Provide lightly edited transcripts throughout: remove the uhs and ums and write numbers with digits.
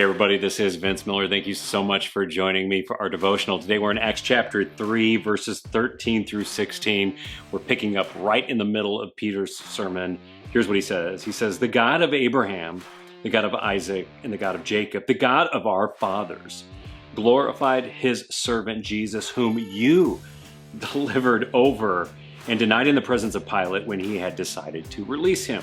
Hey everybody, this is Vince Miller. Thank you so much for joining me for our devotional. Today we're in Acts chapter 3, verses 13 through 16. We're picking up right in the middle of Peter's sermon. Here's what he says. He says, "The God of Abraham, the God of Isaac, and the God of Jacob, the God of our fathers, glorified his servant Jesus, whom you delivered over and denied in the presence of Pilate when he had decided to release him.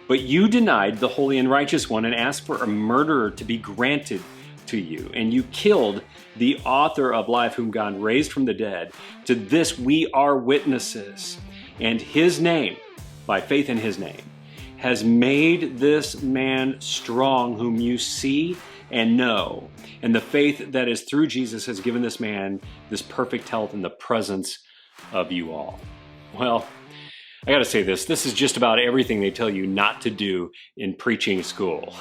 But you denied the holy and righteous one and asked for a murderer to be granted to you. And you killed the author of life whom God raised from the dead. To this we are witnesses. And his name, by faith in his name, has made this man strong whom you see and know. And the faith that is through Jesus has given this man this perfect health in the presence of you all." Well, I got to say this is just about everything they tell you not to do in preaching school.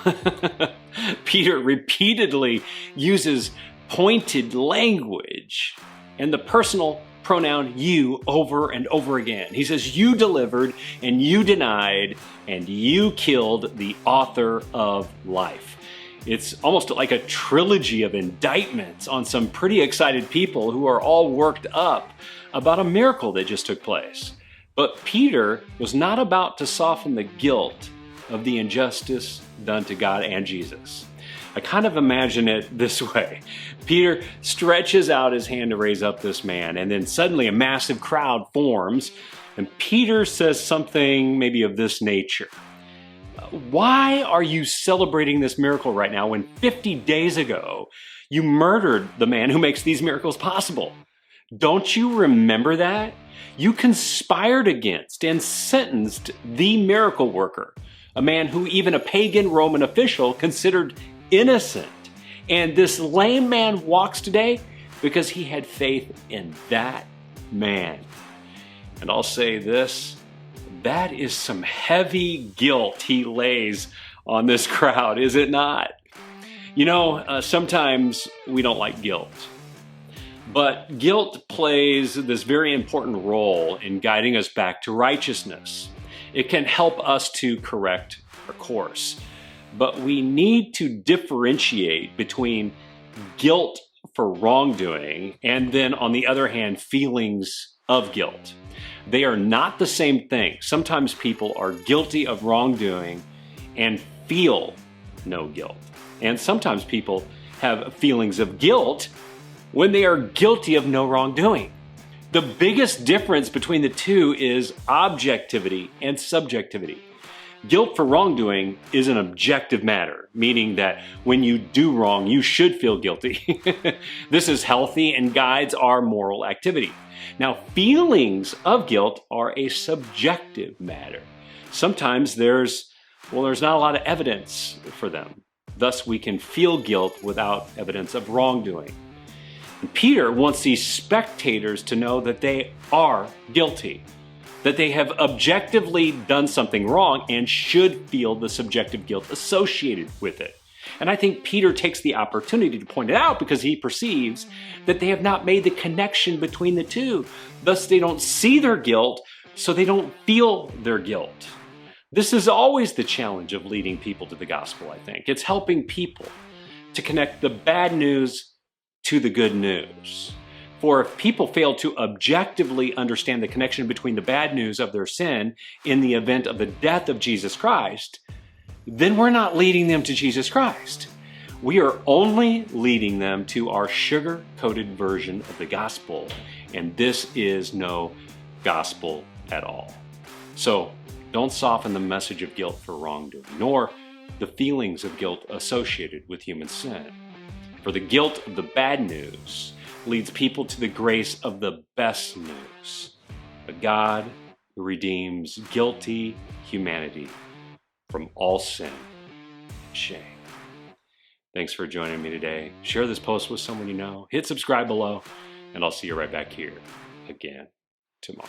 Peter repeatedly uses pointed language and the personal pronoun you over and over again. He says, you delivered and you denied and you killed the author of life. It's almost like a trilogy of indictments on some pretty excited people who are all worked up about a miracle that just took place. But Peter was not about to soften the guilt of the injustice done to God and Jesus. I kind of imagine it this way. Peter stretches out his hand to raise up this man, and then suddenly a massive crowd forms, and Peter says something maybe of this nature. "Why are you celebrating this miracle right now when 50 days ago you murdered the man who makes these miracles possible? Don't you remember that? You conspired against and sentenced the miracle worker, a man who even a pagan Roman official considered innocent. And this lame man walks today because he had faith in that man." And I'll say this, that is some heavy guilt he lays on this crowd, is it not? You know, sometimes we don't like guilt. But guilt plays this very important role in guiding us back to righteousness. It can help us to correct our course. But we need to differentiate between guilt for wrongdoing and then, on the other hand, feelings of guilt. They are not the same thing. Sometimes people are guilty of wrongdoing and feel no guilt. And sometimes people have feelings of guilt when they are guilty of no wrongdoing. The biggest difference between the two is objectivity and subjectivity. Guilt for wrongdoing is an objective matter, meaning that when you do wrong, you should feel guilty. This is healthy and guides our moral activity. Now, feelings of guilt are a subjective matter. Sometimes there's not a lot of evidence for them. Thus, we can feel guilt without evidence of wrongdoing. Peter wants these spectators to know that they are guilty, that they have objectively done something wrong and should feel the subjective guilt associated with it. And I think Peter takes the opportunity to point it out because he perceives that they have not made the connection between the two. Thus, they don't see their guilt, so they don't feel their guilt. This is always the challenge of leading people to the gospel, I think. It's helping people to connect the bad news to the good news. For if people fail to objectively understand the connection between the bad news of their sin in the event of the death of Jesus Christ, then we're not leading them to Jesus Christ. We are only leading them to our sugar-coated version of the gospel, and this is no gospel at all. So don't soften the message of guilt for wrongdoing, nor the feelings of guilt associated with human sin. For the guilt of the bad news leads people to the grace of the best news, a God who redeems guilty humanity from all sin and shame. Thanks for joining me today. Share this post with someone you know. Hit subscribe below, and I'll see you right back here again tomorrow.